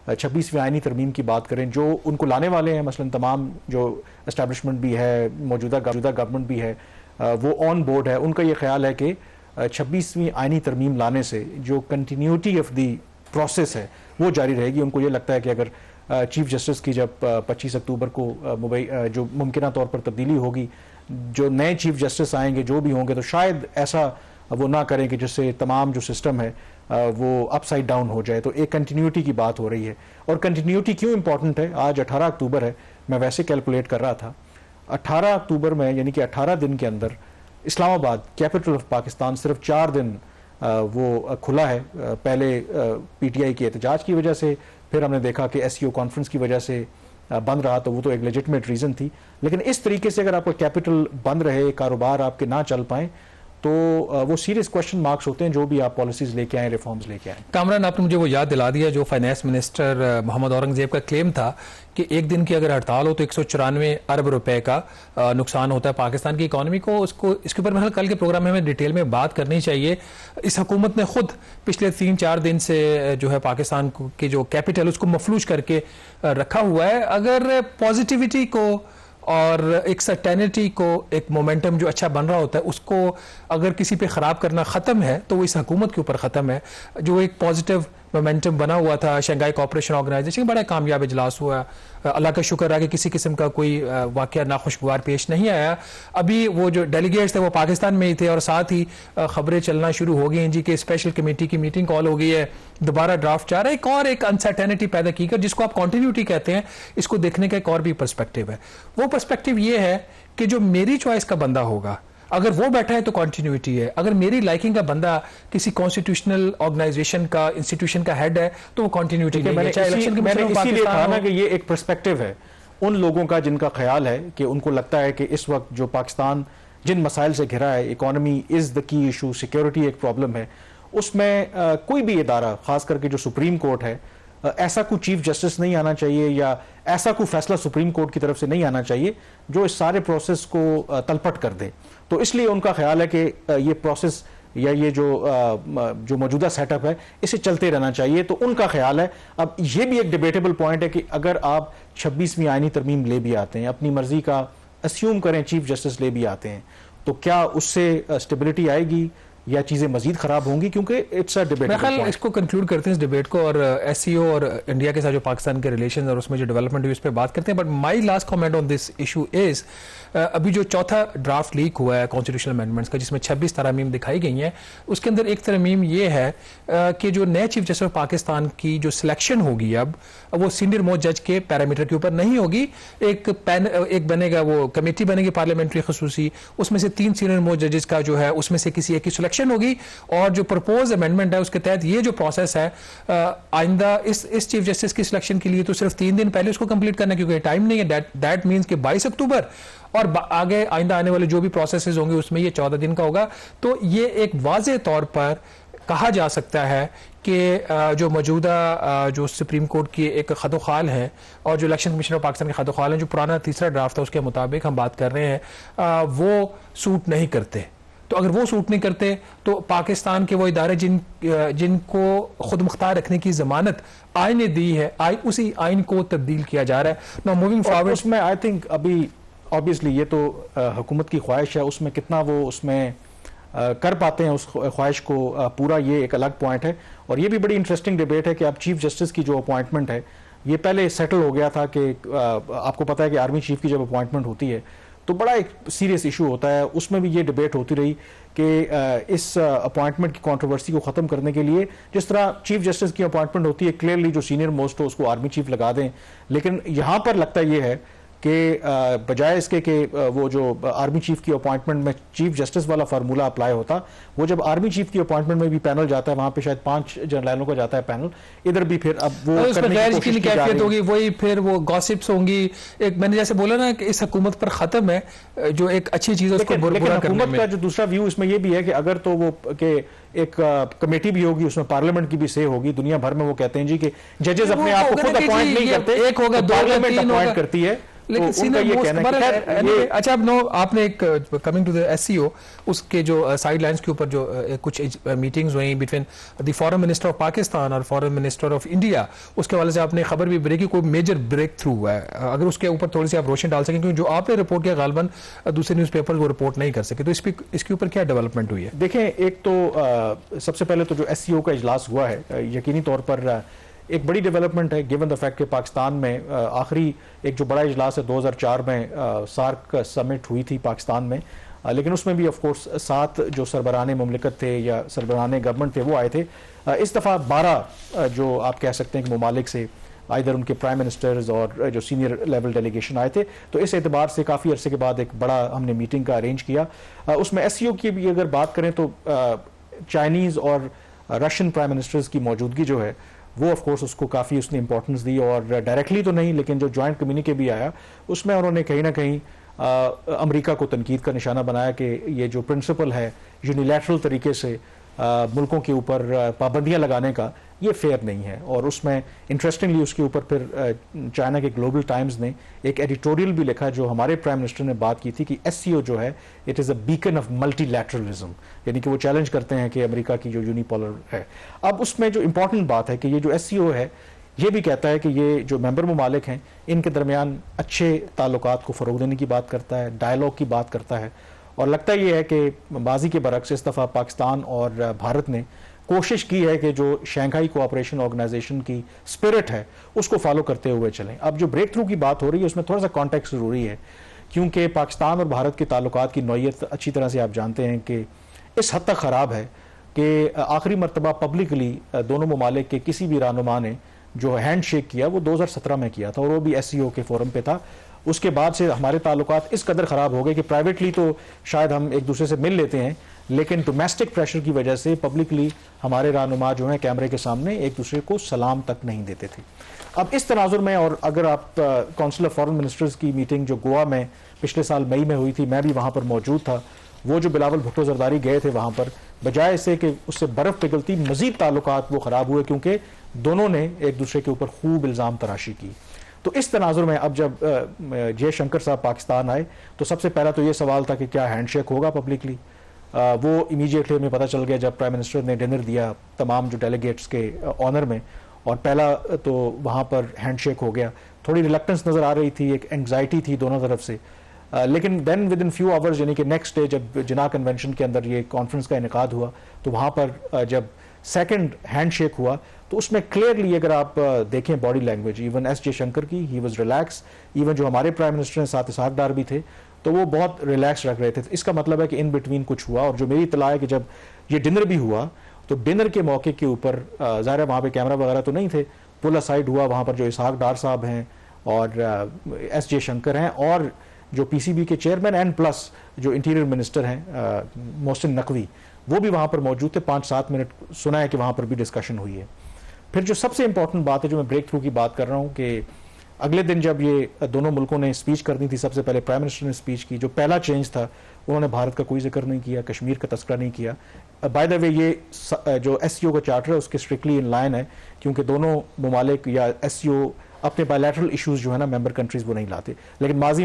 26वीं आईनी तरमीम की बात करें, जो उनको लाने वाले हैं, मसलन तमाम जो एस्टैब्लिशमेंट भी है, मौजूदा गवर्नमेंट भी है, वो ऑन बोर्ड है। उनका ये ख्याल है कि 26वीं आईनी तरमीम लाने से जो कंटिन्यूटी ऑफ दी प्रोसेस है वो जारी रहेगी। उनको ये लगता है कि अगर चीफ जस्टिस की जब 25 अक्टूबर को जो मुमकिन तौर पर तब्दीली होगी, जो नए चीफ जस्टिस आएंगे जो भी होंगे, तो शायद ऐसा वो ना करें कि जिससे तमाम जो सिस्टम है वो अपसाइड डाउन हो जाए। तो एक कंटिन्यूटी की बात हो रही है। और कंटिन्यूटी क्यों इंपॉर्टेंट है? आज 18 अक्टूबर है, मैं वैसे कैलकुलेट कर रहा था, 18 अक्टूबर में यानी कि 18 दिन के अंदर इस्लामाबाद कैपिटल ऑफ पाकिस्तान सिर्फ 4 दिन वो खुला है। पहले पीटीआई के एहतजाज की वजह से, फिर हमने देखा कि एससीओ कॉन्फ्रेंस की वजह से बंद रहा, तो वो तो एक लेजिटिमेट रीज़न थी। लेकिन इस तरीके से अगर आपका कैपिटल बंद रहे, कारोबार आपके ना चल पाएँ, तो वो सीरियस क्वेश्चन मार्क्स होते हैं जो भी आप पॉलिसीज लेके आए, रिफॉर्म्स लेके आए। कामरान, आपने मुझे वो याद दिला दिया जो फाइनेंस मिनिस्टर मोहम्मद औरंगजेब का क्लेम था कि एक दिन की अगर हड़ताल हो तो 194 अरब रुपए का नुकसान होता है पाकिस्तान की इकॉनमी को। इसके ऊपर मेरे कल के प्रोग्राम में हमें डिटेल में बात करनी चाहिए। इस हुकूमत ने खुद पिछले 3-4 दिन से जो है पाकिस्तान की जो कैपिटल उसको मफलूज करके रखा हुआ है। अगर पॉजिटिविटी को और एक सर्टेनिटी को, एक मोमेंटम जो अच्छा बन रहा होता है, उसको अगर किसी पे ख़राब करना ख़त्म है तो वो इस हुकूमत के ऊपर ख़त्म है। जो एक पॉजिटिव मोमेंटम बना हुआ था, शंघाई कोऑपरेशन ऑर्गेनाइजेशन बड़ा कामयाब इजलास हुआ, अल्लाह का शुक्र है कि किसी किस्म का कोई वाक़या नाखुशगवार पेश नहीं आया। अभी वो जो डेलीगेट्स थे वो पाकिस्तान में ही थे और साथ ही खबरें चलना शुरू हो गई हैं जी कि स्पेशल कमेटी की मीटिंग कॉल हो गई है, दोबारा ड्राफ्ट जा रहा है। एक और एक अनसर्टेनिटी पैदा की कर, जिसको आप कॉन्टिन्यूटी कहते हैं, इसको देखने का एक और भी पर्सपेक्टिव है। वो पर्सपेक्टिव ये है कि जो मेरी चॉइस का बंदा होगा, अगर वो बैठा है तो कंटिन्यूटी है। अगर मेरी लाइकिंग का बंदा किसी कॉन्स्टिट्यूशनल ऑर्गेनाइजेशन का, इंस्टीट्यूशन का हेड है, तो वो कंटिन्यूटी नहीं है। मैंने इसीलिए कहा ना कि ये एक पर्सपेक्टिव है उन लोगों का जिनका ख्याल है कि उनको लगता है कि इस वक्त जो पाकिस्तान जिन मसाइल से घिरा है, economy is the key issue, security एक प्रॉब्लम है, उसमें कोई भी इदारा, खास करके जो सुप्रीम कोर्ट है, ऐसा कोई चीफ जस्टिस नहीं आना चाहिए या ऐसा कोई फैसला सुप्रीम कोर्ट की तरफ से नहीं आना चाहिए जो इस सारे प्रोसेस को तलपट कर दे। तो इसलिए उनका ख्याल है कि ये प्रोसेस या ये जो मौजूदा सेटअप है इसे चलते रहना चाहिए। तो उनका ख्याल है। अब ये भी एक डिबेटेबल पॉइंट है कि अगर आप 26वीं आईनी तरमीम ले भी आते हैं, अपनी मर्जी का अस्यूम करें चीफ जस्टिस ले भी आते हैं, तो क्या उससे स्टेबिलिटी आएगी या चीजें मजीद खराब होंगी? क्योंकि इट्स अ डिबेट। मैं ख्याल इसको कंक्लूड करते हैं इस डिबेट को, और एससीओ और इंडिया के साथ जो पाकिस्तान के रिलेशंस और उसमें जो डेवलपमेंट हुई उस पर बात करते हैं। But my last comment on this issue is, अभी जो चौथा ड्राफ्ट लीक हुआ है कॉन्स्टिट्यूशनल अमेंडमेंट्स का, जिसमें 26 तरमीम दिखाई गई हैं, उसके अंदर एक तरमीम ये है कि जो नए चीफ जस्टिस ऑफ पाकिस्तान की जो सिलेक्शन होगी अब वो सीनियर मोस्ट जज के पैरामीटर के ऊपर नहीं होगी। एक बनेगा, वो कमेटी बनेगी पार्लियामेंट्री खसूसी, उसमें से 3 सीनियर मोस्ट जजेस का जो है उसमें से किसी एक की सिलेक्शन होगी। और जो प्रपोज अमेंडमेंट है उसके तहत ये जो प्रोसेस है आइंदा इस चीफ जस्टिस की सिलेक्शन के लिए तो सिर्फ 3 दिन पहले उसको कंप्लीट करना, क्योंकि टाइम नहीं है। दैट मीन्स कि 22 अक्टूबर और आगे आइंदा आने वाले जो भी प्रोसेसेस होंगे उसमें ये 14 दिन का होगा। तो ये एक वाज़े तौर पर कहा जा सकता है कि जो मौजूदा जो सुप्रीम कोर्ट की एक खदोखाल है और जो इलेक्शन कमीशन ऑफ पाकिस्तान के खदोखाल है, जो पुराना तीसरा ड्राफ्ट था उसके मुताबिक हम बात कर रहे हैं, वो सूट नहीं करते। तो अगर वो सूट नहीं करते तो पाकिस्तान के वो इदारे जिनको खुद मुख्तार रखने की जमानत आइन ने दी है, उसी आइन को तब्दील किया जा रहा है। नाउ मूविंग फॉरवर्ड, उसमें आई थिंक अभी ऑब्वियसली ये तो हुकूमत की ख्वाहिश है, उसमें कितना वो उसमें कर पाते हैं उस ख्वाहिश को पूरा, ये एक अलग पॉइंट है। और ये भी बड़ी इंटरेस्टिंग डिबेट है कि अब चीफ जस्टिस की जो अपॉइंटमेंट है, ये पहले सेटल हो गया था कि आपको पता है कि आर्मी चीफ की जब अपॉइंटमेंट होती है तो बड़ा एक सीरियस इशू होता है। उसमें भी ये डिबेट होती रही कि इस अपॉइंटमेंट की कंट्रोवर्सी को ख़त्म करने के लिए जिस तरह चीफ जस्टिस की अपॉइंटमेंट होती है, क्लियरली जो सीनियर मोस्ट हो उसको आर्मी चीफ लगा दें। लेकिन यहाँ पर लगता ये है कि बजाय इसके कि वो जो आर्मी चीफ की अपॉइंटमेंट में चीफ जस्टिस वाला फार्मूला अप्लाई होता, वो जब आर्मी चीफ की अपॉइंटमेंट में भी पैनल जाता है, वहां पे शायद 5 जनरलों का जाता है पैनल, इधर भी फिर अब वो कैफियत होगी, वही फिर वो गॉसिप्स होंगी। एक मैंने जैसे बोला ना कि इस हुकूमत पर खत्म है जो एक अच्छी चीज है उसको बुरा करने में। हुकूमत का जो दूसरा व्यू इसमें ये भी है कि अगर तो वो कि एक कमेटी भी होगी, उसमें पार्लियामेंट की भी से होगी। दुनिया भर में वो कहते हैं जी कि जजेस अपने आप को खुद अपॉइंट नहीं करते, एक होगा, पार्लियामेंट अपॉइंट करती है। लेकिन तो उनका ये कहना है कि अच्छा अब नो आपने एक कमिंग टू द एससीओ उसके जो साइडलाइंस के ऊपर जो कुछ मीटिंग्स हुई between the foreign minister of Pakistan और फॉरेन मिनिस्टर ऑफ इंडिया, उसके वाले से आपने खबर भी ब्रेक की कोई मेजर ब्रेक थ्रू हुआ है, अगर उसके ऊपर थोड़ी सी आप रोशनी डाल सकें, क्योंकि जो आपने रिपोर्ट किया गालबन दूसरे न्यूज़पेपर वो रिपोर्ट नहीं कर सके, तो इसके ऊपर क्या डेवलपमेंट हुई है? देखें, एक तो सबसे पहले तो जो एससीओ का इजलास हुआ है यकीनी तौर पर एक बड़ी डेवलपमेंट है, गिवन द फैक्ट कि पाकिस्तान में आखिरी एक जो बड़ा इजलास है 2004 में सार्क समिट हुई थी पाकिस्तान में, लेकिन उसमें भी ऑफ कोर्स 7 जो सरबराहाने मुमलिकत थे या सरबराहाने गवर्नमेंट थे वो आए थे। इस दफ़ा 12 जो आप कह सकते हैं कि ममालिक से आइदर उनके प्राइम मिनिस्टर्स और जो सीनियर लेवल डेलीगेशन आए थे, तो इस एतबार से काफ़ी अरसे के बाद एक बड़ा हमने मीटिंग का अरेंज किया। उसमें एससीओ की भी अगर बात करें तो चाइनीज़ और रशियन प्राइम मिनिस्टर्स की मौजूदगी जो है वो ऑफ कोर्स उसको काफ़ी उसने इंपॉर्टेंस दी, और डायरेक्टली तो नहीं लेकिन जो जॉइंट कम्युनिके भी आया उसमें उन्होंने कहीं ना कहीं अमेरिका को तनकीद का निशाना बनाया कि ये जो प्रिंसिपल है यूनिलैटरल तरीके से मुल्कों के ऊपर पाबंदियां लगाने का, ये फेयर नहीं है। और उसमें इंटरेस्टिंगली उसके ऊपर फिर चाइना के ग्लोबल टाइम्स ने एक एडिटोरियल भी लिखा जो हमारे प्राइम मिनिस्टर ने बात की थी कि एससीओ जो है it is a beacon of multilateralism, यानी कि वो चैलेंज करते हैं कि अमेरिका की जो यूनिपोलर है। अब उसमें जो इंपॉर्टेंट बात है कि ये जो एससीओ है ये भी कहता है कि ये जो मेंबर ममालिक हैं इनके दरमियान अच्छे ताल्लुकात को फ़रोग देने की बात करता है, डायलॉग की बात करता है, और लगता ये है कि माजी के बरक्स इस दफ़ा पाकिस्तान और भारत ने कोशिश की है कि जो शंघाई कोऑपरेशन ऑर्गेनाइजेशन की स्पिरिट है उसको फॉलो करते हुए चलें। अब जो ब्रेक थ्रू की बात हो रही है उसमें थोड़ा सा कॉन्टेक्स्ट ज़रूरी है, क्योंकि पाकिस्तान और भारत के ताल्लुकात की नौइयत अच्छी तरह से आप जानते हैं कि इस हद तक ख़राब है कि आखिरी मरतबा पब्लिकली दोनों ममालिक के किसी भी रहनुमा ने जो हैंड शेक किया वो 2017 में किया था, और वो भी एससीओ के फोरम पे था। उसके बाद से हमारे ताल्लुकात इस कदर ख़राब हो गए कि प्राइवेटली तो शायद हम एक दूसरे से मिल लेते हैं, लेकिन डोमेस्टिक प्रेशर की वजह से पब्लिकली हमारे रहनुमा जो हैं कैमरे के सामने एक दूसरे को सलाम तक नहीं देते थे। अब इस तनाजुर में, और अगर आप काउंसिल ऑफ फॉरेन मिनिस्टर्स की मीटिंग जो गोवा में पिछले साल मई में हुई थी, मैं भी वहाँ पर मौजूद था, वो जो बिलावल भुट्टो जरदारी गए थे वहाँ पर, बजाय इससे कि उससे बर्फ़ पिघलती मज़ीद ताल्लुकात वो ख़राब हुए, क्योंकि दोनों ने एक दूसरे के ऊपर खूब इल्ज़ाम तराशी की। तो इस तनाजुर में अब जब जयशंकर साहब पाकिस्तान आए तो सबसे पहला तो ये सवाल था कि क्या हैंडशेक होगा पब्लिकली। वो इमीडिएटली हमें पता चल गया जब प्राइम मिनिस्टर ने डिनर दिया तमाम जो डेलीगेट्स के ऑनर में, और पहला तो वहाँ पर हैंडशेक हो गया। थोड़ी रिलक्टेंस नज़र आ रही थी, एक एंग्जाइटी थी दोनों तरफ से, लेकिन then within few hours यानी कि नेक्स्ट डे जब जिना कन्वेंशन के अंदर ये कॉन्फ्रेंस का इनेकाद हुआ तो वहाँ पर जब सेकंड हैंडशेक हुआ तो उसमें क्लियरली अगर आप देखें body language, even S Jaishankar की, ही वाज रिलैक्स, इवन जो हमारे प्राइम मिनिस्टर हैं साथ इसहाक डार भी थे तो वो बहुत रिलैक्स रख रहे थे। इसका मतलब है कि इन बिटवीन कुछ हुआ। और जो मेरी इतला है कि जब ये डिनर भी हुआ तो डिनर के मौके के ऊपर ज़ाहिर है वहाँ पे कैमरा वगैरह तो नहीं थे, पुल असाइड हुआ, वहाँ पर जो इसहाक डार साहब हैं और एस जयशंकर हैं और जो पीसीबी के चेयरमैन एंड प्लस जो इंटीरियर मिनिस्टर हैं मोहसिन नकवी, वो भी वहाँ पर मौजूद थे। 5-7 मिनट सुना है कि वहाँ पर भी डिस्कशन हुई है। फिर जो सबसे इंपॉर्टेंट बात है जो मैं ब्रेक थ्रू की बात कर रहा हूँ कि अगले दिन जब ये दोनों मुल्कों ने स्पीच करनी थी, सबसे पहले प्राइम मिनिस्टर ने स्पीच की। जो पहला चेंज था उन्होंने भारत का कोई जिक्र नहीं किया, कश्मीर का तस्करा नहीं किया। बाय द वे ये जो एससीओ का चार्टर है उसके स्ट्रिक्टली इन लाइन है, क्योंकि दोनों ममालिक या एससीओ अपने बायलैटरल इशूज़ जो है ना मेंबर कंट्रीज़ वो नहीं लाते, लेकिन माजी